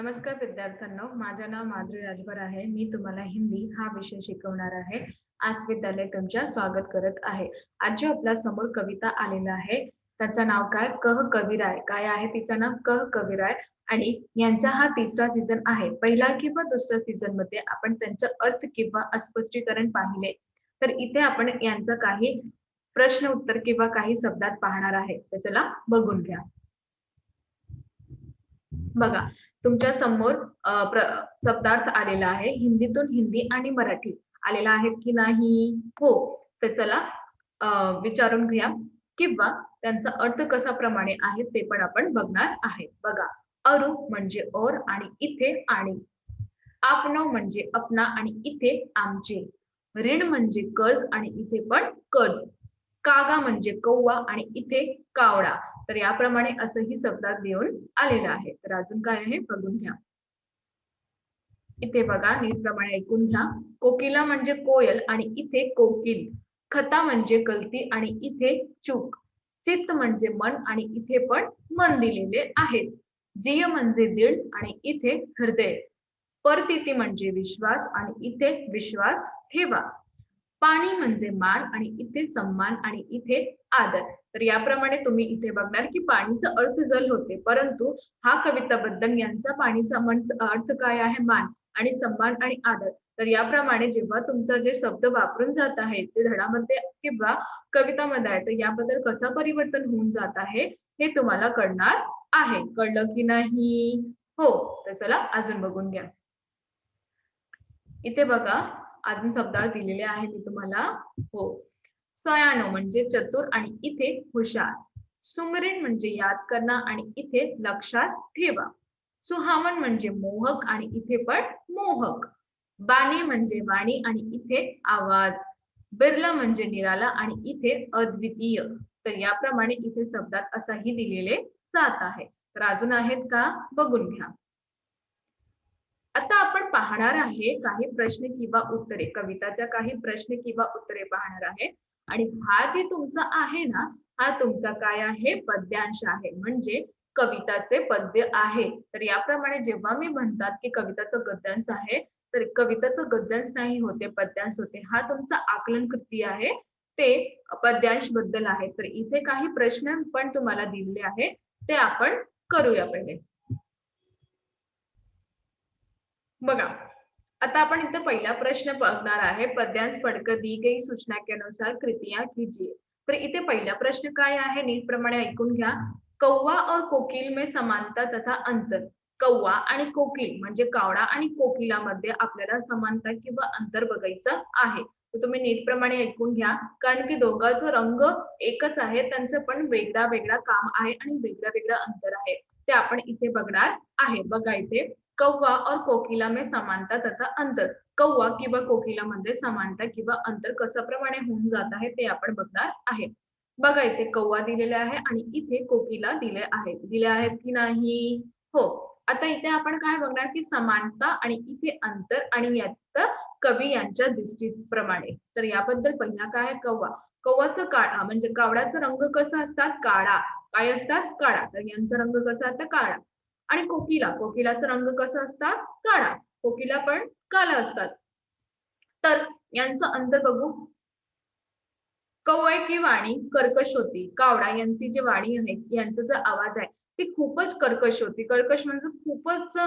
नमस्कार विद्यार्थ्यांनो, माझे नाव माधुरी राजभर आहे. मी तुम्हाला हिंदी हा विषय शिकवणार आहे. आज विद्यालय तुमच्या स्वागत करत आहे. आज जो आपल्या समोर कविता आलेला आहे, त्याचं नाव काय? कह कविराय. काय आहे तिचं नाव? कह कविराय. आणि यांचा हा तिसरा सीझन आहे. पहिला किंवा दुसऱ्या सीझन मध्ये आपण त्यांचा अर्थ किंवा अस्पष्टीकरण पाहिले. तर इथे आपण यांचं काही प्रश्न उत्तर किंवा काही शब्दात पाहणार आहे. तर चला बघून घ्या. बघा, तुमच्या समोर शब्दार्थ आलेला आहे. हिंदीतून हिंदी आणि मराठी आलेला आहे की नाही? हो. तर चला विचारून घ्या किंवा त्यांचा अर्थ कसा प्रमाणे आहे ते पण आपण बघणार आहे. बघा, अरु म्हणजे और आणि इथे आणि. आपनो म्हणजे अपना आणि इथे आमचे. ऋण म्हणजे कर्ज आणि इथे पण कर्ज. कागा म्हणजे कौवा आणि इथे कावळा. तर याप्रमाणे असंही शब्दात देऊन आलेलं आहे. तर अजून काय आहे बघून घ्या. इथे बघा, नीटप्रमाणे ऐकून घ्या. कोकिला म्हणजे कोयल आणि इथे कोकिल. खता म्हणजे गलती आणि इथे चूक. चित्त म्हणजे मन आणि इथे पण मन दिलेले आहे. जिय म्हणजे दीड आणि इथे हृदय. परतिती म्हणजे विश्वास आणि इथे विश्वास ठेवा. पाणी म्हणजे मान आणि इथे सन्मान आणि इथे आदर. तर याप्रमाणे तुम्ही इथे बघणार की पाणीचा अर्थ जल होते, परंतु हा कविताबद्दल यांचा पाणीचा अर्थ काय आहे? मान आणि सन्मान आणि आदर. तर याप्रमाणे जेव्हा तुमचा जे शब्द वापरून जात आहे ते धडामध्ये किंवा कवितामध्ये आहे, तर याबद्दल कसं परिवर्तन होऊन जात आहे हे तुम्हाला कळणार आहे. कळलं की नाही? हो. तर चला अजून बघून घ्या. इथे बघा, अजून शब्दार्थ दिलेले आहे मी तुम्हाला. हो. सयानो म्हणजे चतुर आणि इथे हुशार. सुमरण म्हणजे याद करणं आणि इथे लक्षात ठेवा. सुहावन म्हणजे मोहक आणि इथे पण मोहक. बाणी म्हणजे वाणी आणि इथे आवाज. बिरला म्हणजे निराला आणि इथे अद्वितीय. तर याप्रमाणे इथे शब्दात असाही दिलेले जात आहे. तर अजून आहेत का? बघून घ्या. आता आपण पाहणार आहे काही प्रश्न किंवा उत्तरे. कविताच्या काही प्रश्न किंवा उत्तरे पाहणार आहे. आणि हा जे तुमचा आहे ना, हा तुमचा काय आहे? पद्यांश आहे. म्हणजे कविताचे पद्य आहे. तर याप्रमाणे जेव्हा मी म्हणतात की कविताचं गद्यांश आहे, तर कविताचं गद्यांश नाही होते, पद्यांश होते. हा तुमचा आकलन कृती आहे, ते पद्यांश बद्दल आहे. तर इथे काही प्रश्न पण तुम्हाला दिलेले आहे, ते आपण करूया पहिले. बघा, आता आपण इथं पहिला प्रश्न बघणार आहे. पद्यांश पढ़कर दी गई सूचना के अनुसार कृतियां कीजिए. तर इथे पहिला प्रश्न काय आहे? नीटप्रमाणे ऐकून घ्या. कौवा और कोकिल में समानता तथा अंतर. कौवा आणि कोकिल म्हणजे कावळा आणि कोकिलामध्ये आपल्याला समानता किंवा अंतर बघायचं आहे. तर तुम्ही नीटप्रमाणे ऐकून घ्या. कारण की दोघांचं रंग एकच आहे, त्यांचं पण वेगळा वेगळा काम आहे आणि वेगळं वेगळं अंतर आहे. ते आपण इथे बघणार आहे. बघा इथे, कौवा और कोकिला में समानता तथा अंतर. कौवा किंवा कोकिलामध्ये समानता किंवा अंतर कशाप्रमाणे होऊन जात आहे ते आपण बघणार आहे. बघा इथे कौवा दिलेले आहे आणि इथे कोकिला दिले आहेत. दिले आहेत की नाही? हो. आता इथे आपण काय बघणार की समानता आणि इथे अंतर आणि यात कवी यांच्या दृष्टीप्रमाणे. तर याबद्दल पहिला काय आहे? कौवा. कौवाचं काळा म्हणजे कावड्याचा रंग कसा असतात? काळा. काय असतात? काळा. तर यांचा रंग कसा असतो? काळा. आणि कोकिलाचा रंग कसा असतात? काळा. कोकिला पण काळा असतात. तर यांचं अंतर बघू. कवळकी वाणी कर्कश होती. कावडा यांची जी वाणी आहे, यांचा जो आवाज आहे, ती खूपच कर्कश होती. कर्कश म्हणजे खूपच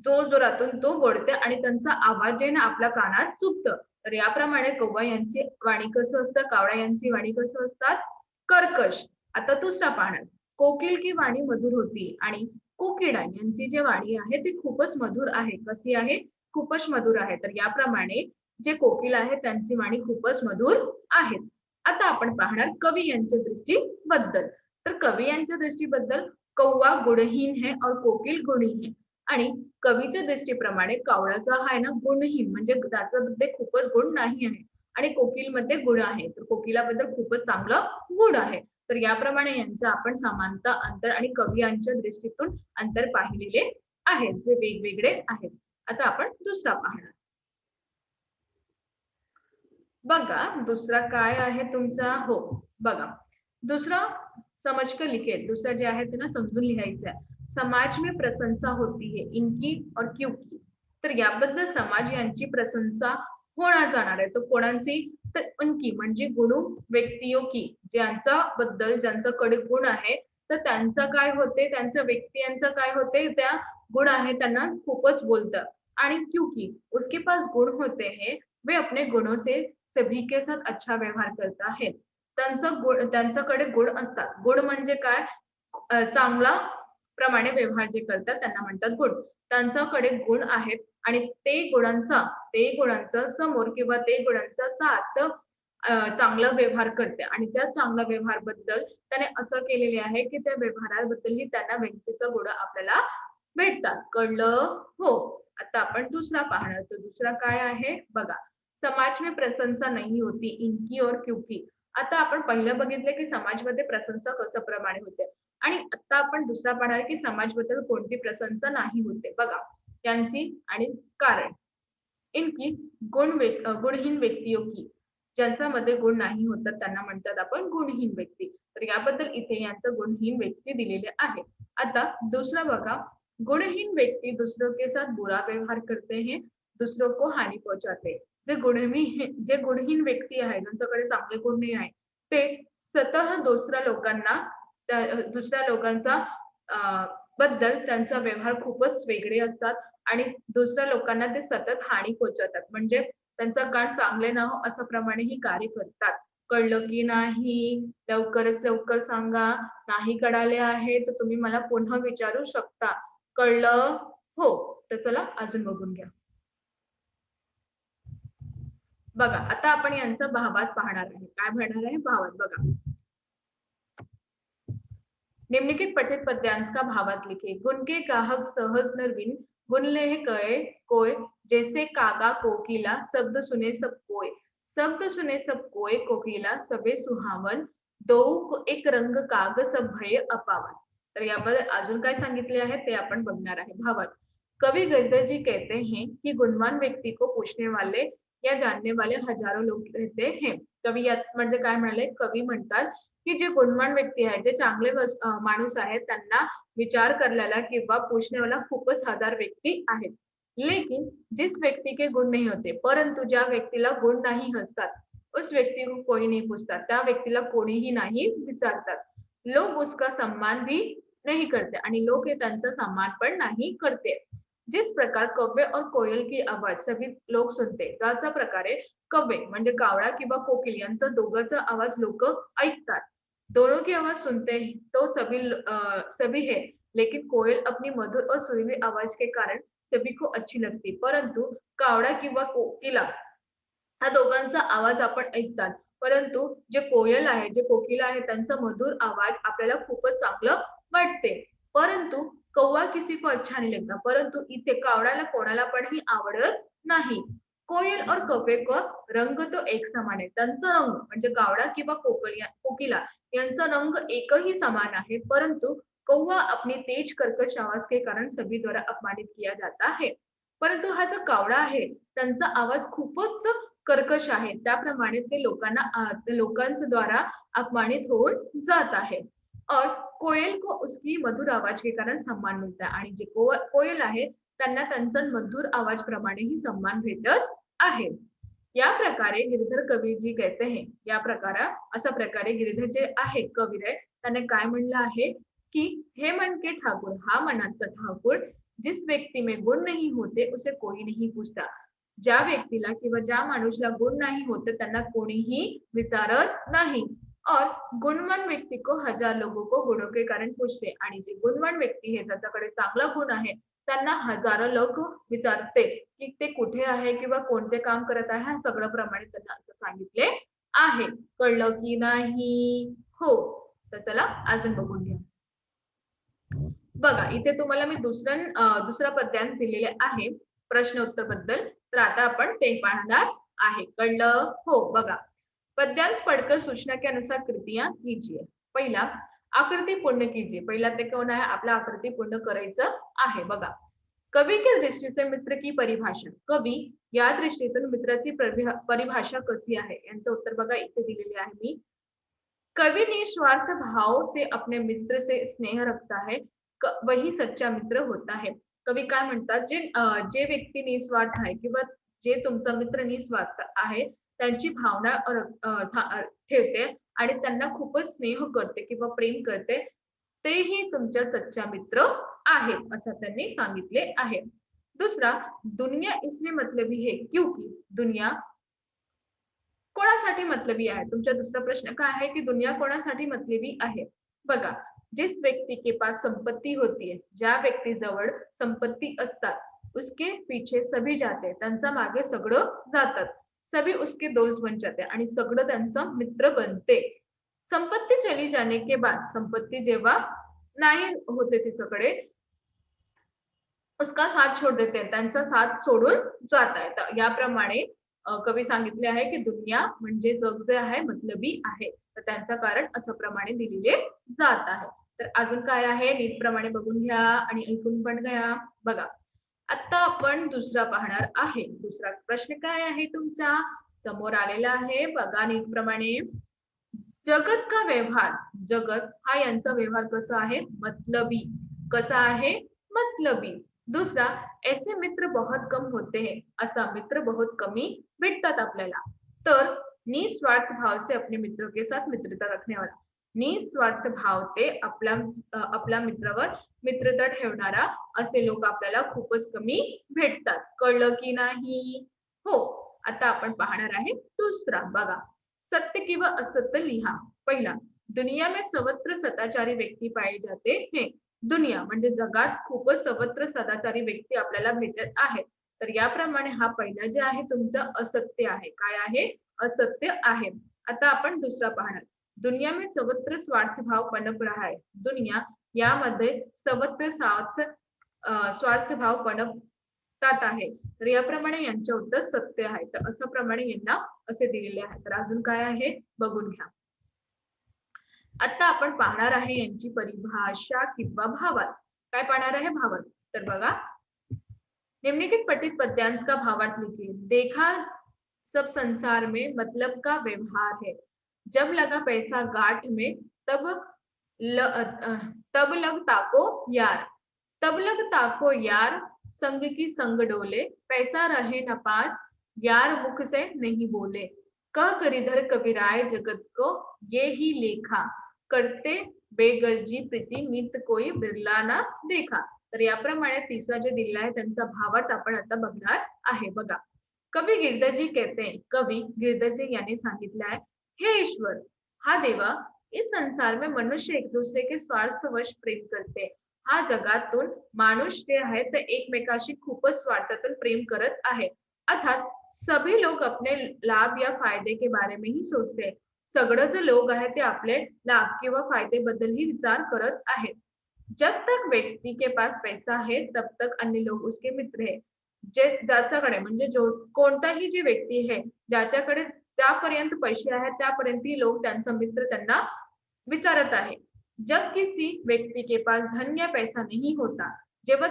जोरजोरातून तो बोलते आणि त्यांचा आवाज आहे ना आपल्या कानात चुभतं. तर याप्रमाणे कौवा यांची वाणी कसं असतं? कावडा यांची वाणी कसं असतात? कर्कश. आता दुसरा पाहणार. कोकिल की वाणी मधुर होती आणि कोकिळा यांची जी वाणी आहे ती खूपच मधुर आहे. कशी आहे? खूपच मधुर आहे. तर याप्रमाणे जे कोकिल आहे त्यांची वाणी खूपच मधुर आहे. आता आपण पाहणार कवी यांच्या दृष्टीबद्दल. तर कवी यांच्या दृष्टीबद्दल कौवा गुणहीन है और कोकिल गुणहीन है. आणि कवीच्या दृष्टीप्रमाणे कावळ्याचा हा आहे ना गुणहीन म्हणजे त्याच्यामध्ये खूपच गुण नाही आहे आणि कोकिलमध्ये गुण आहे. तर कोकिलाबद्दल खूपच चांगलं गुण आहे. तर याप्रमाणे यांचं आपण समानता, अंतर आणि कवी यांच्या दृष्टीतून अंतर पाहिलेले आहेत, जे वेगवेगळे आहेत. आता आपण दुसरा पाहणार. बघा, दुसरा काय आहे तुमचा? हो, बघा. दुसरा समझकर लिखे. दुसरं जे आहे ते ना समजून लिहायचं आहे. समाज में प्रशंसा होती है इनकी और क्योंकि. तर याबद्दल समाज यांची प्रशंसा होणार जाणार आहे. तर कोणाची? तर उनकी म्हणजे गुणू व्यक्तियों की, ज्यांचा बद्दल ज्यांच्याकडे गुण आहे तर त्यांचं काय होते, त्यांच्या व्यक्तीयांचं काय होते, त्या गुण आहे त्यांना खूपच बोलतात. आणि क्योंकि उसके पास गुण होते हैं, वे अपने गुणों से सभी के साथ अच्छा व्यवहार करता है. त्यांचं गुण त्यांच्याकडे गुण असतात. गुण म्हणजे काय? चांगला प्रमाणे व्यवहार जे करतात त्यांना म्हणतात गुण. त्यांच्याकडे गुण आहेत आणि ते गुणांचा समोर किंवा ते गुणांचा साथ चांगला व्यवहार करते आणि त्या चांगल्या व्यवहाराबद्दल त्याने असं केलेले आहे, की त्या व्यवहाराबद्दलही त्यांना व्यक्तीचा गुण आपल्याला भेटतात. कळलं? हो. आता आपण दुसरा पाहणार. तर दुसरा काय आहे? बघा. समाज में प्रशंसा नहीं होती इनकी और क्योंकि. आता आपण पहिलं बघितलं, की समाजमध्ये प्रशंसा कसं प्रमाणे होते आणि आता आपण दुसरा पाहणार, की समाजबद्दल कोणती प्रशंसा नाही होते. बघा. त्यांची आणि कारण. इनकी गुणहीन व्यक्तियों की. ज्यांच्यामध्ये गुण नाही होतात त्यांना म्हणतात आपण गुणहीन व्यक्ती. तर याबद्दल इथे यांचं गुणहीन व्यक्ती दिलेले आहे. आता दुसरा बघा. गुणहीन व्यक्ति दूसरों के साथ बुरा व्यवहार करते हैं, दूसरों को हानि पहुंचाते. जे गुणहीन व्यक्ती आहे, ज्यांच्याकडे चांगले गुण नाही आहे, ते स्वतः दुसऱ्या लोकांचा अ, बद्दल त्यांचा व्यवहार खूपच वेगळे असतात आणि दुसऱ्या लोकांना ते सतत हानी पोहोचवतात. म्हणजे त्यांचं कान चांगले ना हो असं प्रमाणेही कार्य करतात. कळलं की नाही? लवकरच लवकर सांगा. नाही कळाले आहे तर तुम्ही मला पुन्हा विचारू शकता. कळलं? हो. तर चला अजून बघून घ्या. बघा आता आपण यांचा भावार्थ पाहणार आहे. काय पाहणार आहे? भावार्थ बघा. निम्नलिखित पठित पद्यांश का भावार्थ लिखिए. गुण के गाहक सहज नरविन गुण लेह कहे कोय जैसे कागा कोकिला शब्द सुने सब कोय. शब्द सुने सब कोय कोकिला सबे सुहावन दो एक रंग काग सब भय अपावन. तर याबद्दल अजून काय सांगितले आहे ते आपण बघणार आहे. भावार्थ. कवि गद्य जी कहते हैं कि गुणवान व्यक्ति को पूछने वाले या जानने वाले हजारों लोग रहते हैं. कवी यात म्हणजे काय म्हणाले? कवी म्हणतात की जे गुणवान व्यक्ती आहे, जे चांगले माणूस आहेत, त्यांना विचार करण्याला किंवा पूछनेवाला खूपच हजार व्यक्ती आहेत. लेकिन जिस व्यक्ति के गुण नहीं होते, परंतु ज्या व्यक्तीला गुण नाही असतात, उस व्यक्ति को कोई नहीं पूछता. त्या व्यक्तीला कोणीही नाही विचारतात. लोग उसका सम्मान भी नहीं करते आणि लोक हे त्यांचा सम्मान पण नाही करते. जिस प्रकार कव्वे और कोयल की आवाज सभी लोग सुनते. ज्याच्या प्रकारे कव्वे म्हणजे कावळा किंवा कोकिल यांचा दोघांचा आवाज लोक ऐकतात. दोनों की आवाज सुनते हैं तो सभी है, लेकिन कोयल अपनी मधुर और सुरीली आवाज के कारण सभी को अच्छी लगती. परंतु कावळा किंवा कोकिला ह्या दोघांचा आवाज आपण ऐकतात. परंतु जे कोयल आहे, जे कोकिला आहे त्यांचा मधुर आवाज आपल्याला खूपच चांगलं वाटते. परंतु कौवा किसी को अच्छा नहीं लगता. परंतु इथे कावळ्याला कोणाला पण ही आवडत नाही. कोयल और कौवे को रंग तो एक समान है. त्यांचा रंग म्हणजे कावळा किंवा कोकिला यांचा रंग एकही समान आहे. परंतु कौवा अपनी तेज कर्कश आवाज के कारण सभी द्वारा अपमानित किया जाता है. परंतु हा जो कावळा आहे त्यांचा आवाज खूपच कर्कश आहे. त्याप्रमाणे ते लोकांच्या द्वारा अपमानित होऊन जात आहे. और कोयल को उसकी मधुर आवाज के कारण सम्मान मिलता है आणि जे कोयल आहे त्यांना त्यांचा मधुर आवाज प्रमाणेही सम्मान भेटत आहे. या प्रकारे गिरिधर कवी जी कहते हैं, अशा प्रकारे गिरिधर जे आहे कवी आहे त्याने काय म्हणलं आहे की हे मन के ठाकुर, हा मनाचा ठाकूर, जिस व्यक्ति में गुण नहीं होते उसे कोई नहीं पूछता. ज्या व्यक्तीला किंवा ज्या माणूसला गुण नाही होते त्यांना कोणीही विचारत नाही. और गुणवान व्यक्ति को हजार लोगों को गुणों के कारण पूछते आणि जे गुणवान व्यक्ती आहे ज्याच्याकडे चांगला गुण आहे त्यांना हजारो लोक विचारते की ते कुठे आहे किंवा कोणते काम करत आहे. हा सगळं प्रमाणे त्यांना असं सांगितले आहे. कळलं की नाही? हो. तर चला अजून बघून घ्या. बघा इथे तुम्हाला मी दुसरा पद्यांश दिलेले आहे प्रश्न उत्तर बद्दल. तर आता आपण ते पाहणार आहे. कळलं? हो. बघा. पद्यांश पढ़कर सूचना के अनुसार कृतियां कीजिए. पहिला आकृती पूर्ण कीजिए. पहिला ते कोण आहे? आपला आकृती पूर्ण करायचं आहे. बघा. कवी के दृष्टि से मित्र की परिभाषा. कवी या दृष्टीतून मित्राची परिभाषा कशी आहे? यांचं उत्तर बघा इथे दिलेले आहे मी. कवि निस्वार्थ भाव से अपने मित्र से स्नेह रखता है. वही सच्चा मित्र होता है. कवी काय म्हणतात, जे व्यक्ती निस्वार्थ आहे किंवा जे तुमचा मित्र निस्वार्थ आहे, त्यांची भावना ठेवते आणि त्यांना खूपच स्नेह करते किंवा प्रेम करते, तेही तुमचा सच्चा मित्र आहे, असं त्यांनी सांगितले आहे. दुसरा, दुनिया इसलिए मतलबी है क्योंकि दुनिया कोणासाठी मतलबी आहे? तुमचा दुसरा प्रश्न काय आहे, की दुनिया कोणासाठी मतलबी आहे? बघा, जिस व्यक्ति के पास संपत्ति होती है, ज्या व्यक्तीजवळ संपत्ती असतात, उसके पीछे सभी जाते हैं. त्यांच्या मागे सगळं जातात. सभी उसके दोस्त बन जाते हैं आणि सगळं त्यांचा मित्र बनते. संपत्ती चली जाने के बाद, संपत्ती जेव्हा नाही होते तिच्याकडे, उसका साथ छोड़ देते हैं. त्यांचा साथ सोडून जात आहे. तर याप्रमाणे कवी सांगितले आहे, की दुनिया म्हणजे जग जे आहे मतलबी आहे. तर त्यांचं कारण असं प्रमाणे दिलेले जात आहे. तर अजून काय आहे नीटप्रमाणे बघून घ्या आणि ऐकून पण घ्या. बघा, आता आपण दुसरा पाहणार आहे. दुसरा प्रश्न काय आहे तुमचा? समोर आलेला आहे. बघा नीटप्रमाणे. जगत का व्यवहार, जगत हा यांचा व्यवहार कसा आहे? मतलबी. कसा आहे? मतलबी. दूसरा, ऐसे मित्र बहुत कम होते हैं. असा मित्र बहुत कमी भेटतात आपल्याला. तर निस्वार्थ भाव से अपने मित्रों के साथ मित्रता रखने वाला. निस्वार्थ भाव ते आपल्या मित्रावर मित्रता ठेवणारा असे लोक आपल्याला खूपच कमी भेटतात. कळलं की नाही? हो. आता आपण पाहणार आहे दुसरा. बघा, सत्य किंवा असत्य लिहा. पहिला, दुनिया में सर्वत्र सदाचारी व्यक्ती पाए जाते हैं. दुनिया म्हणजे जगात खूपच सर्वत्र सदाचारी व्यक्ती आपल्याला भेटत आहेत. तर याप्रमाणे हा पहिला जे आहे तुमचं असत्य आहे. काय आहे? असत्य आहे. आता आपण दुसरा पाहणार. दुनिया में सर्वत्र स्वार्थ भाव पनप रहा है. दुनिया यामध्ये सर्वत्र स्वार्थ भाव पनपतात आहे. तर याप्रमाणे यांच्या उत्तर सत्य आहे. तर असं प्रमाणे यांना असे दिलेले आहे. तर अजून काय आहे बघून घ्या. आता आपण पाहणार आहे यांची परिभाषा किंवा भावार्थ. काय पाहणार आहे? भावार्थ. तर बघा, निम्नलिखित पठित पद्यांश का भावार्थ लिखिए. देखा सब संसार में मतलब का व्यवहार है. जब लगा पैसा गांठ में तब लग ताको यार. तब लग ताको यार, संग की संग डोले. पैसा रहे न पास, यार मुख से नहीं बोले. कह गिरिधर कबीराय जगत को ये ही लेखा. करते बेगर्जी प्रीती मित कोई बिरला ना देखा. तर याप्रमाणे तिसरा जे दिलेला आहे त्यांचा भावार्थ आपण आता बघणार आहे. बघा, कवी गिरधरजी कहते हैं, कवी गिरधरजी यांनी सांगितलं आहे, हे ईश्वर, हा देवा, इस संसार में मनुष्य एक दूसरे के स्वार्थवश प्रेम करते. हा जगातून माणूस जे आहे ते एकमेकाशी खूपच स्वार्थातून प्रेम करत आहे. अर्थात सभी लोग अपने लाभ या फायदे के बारे में ही सोचते हैं. सगळं जे लोक आहे ते आपले लाभ किंवा फायदेबद्दल ही विचार करत आहेत. जब तक व्यक्ति के पास पैसा है तब तक अन्य लोग उसके मित्र है. जे ज्याच्याकडे म्हणजे जो कोणताही जी व्यक्ती आहे ज्याच्याकडे त्यापर्यंत पैसे आहेत त्यापर्यंत ही लोक त्यांचा मित्र त्यांना विचारत आहे. जब किसी व्यक्ति के पास धन या पैसा नहीं होता, जेव्हा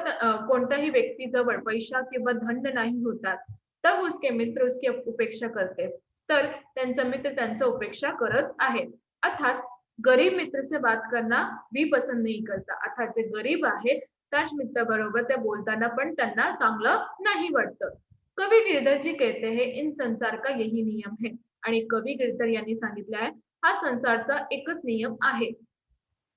कोणत्याही व्यक्तीजवळ पैसा किंवा धन नाही होतात, तब उसके मित्र उसकी उपेक्षा करते. तर त्यांचा मित्र त्यांचा उपेक्षा करत आहे. अर्थात गरीब मित्र से बात करना भी पसंद नहीं करता. अर्थात जे गरीब आहे त्याच मित्राबरोबर ते बोलताना पण त्यांना चांगलं नाही वाटतं. कवी गिरधरजी कहते हैं, इन संसार का यही नियम है. आणि कवी गिरधर यांनी सांगितलं आहे, हा संसारचा एकच नियम आहे.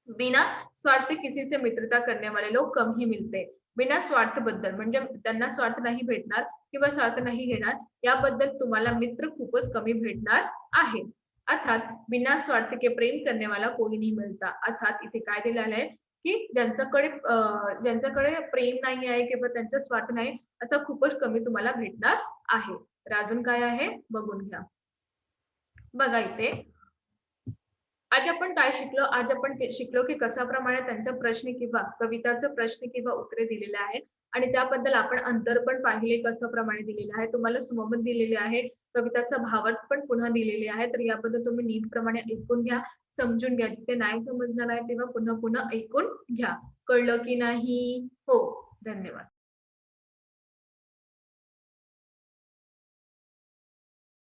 बिना स्वार्थ किसी से मित्रता करने वाले लोग कम ही मिलते हैं. बिना स्वार्थ बद्दल म्हणजे त्यांना स्वार्थ नाही भेटणार किंवा स्वार्थ नाही घेणार याबद्दल तुम्हाला मित्र खूपच कमी भेटणार आहे. अर्थात बिना स्वार्थ के प्रेम करने वाला कोई नहीं मिलता. अर्थात इथे काय दिलेलं आहे की ज्यांच्याकडे प्रेम नाही आहे किंवा त्यांचा स्वार्थ नाही असं खूपच कमी तुम्हाला भेटणार आहे. तर अजून काय आहे बघून घ्या. बघा इथे आज आपण काय शिकलो? आज आपण शिकलो की कशाप्रमाणे त्यांचा प्रश्न किंवा कविताचे प्रश्न किंवा उत्तरे दिलेले आहेत आणि त्याबद्दल आपण अंतर पण पाहिले कशाप्रमाणे दिलेले आहे. तुम्हाला सममत दिलेले आहे, कविताचा भावार्थ पण पुन्हा दिलेले आहे. तर याबद्दल तुम्ही नीटप्रमाणे ऐकून घ्या, समजून घ्या. जिथे नाही समजणार आहे तेव्हा पुन्हा पुन्हा ऐकून घ्या. कळलं की नाही? हो. धन्यवाद.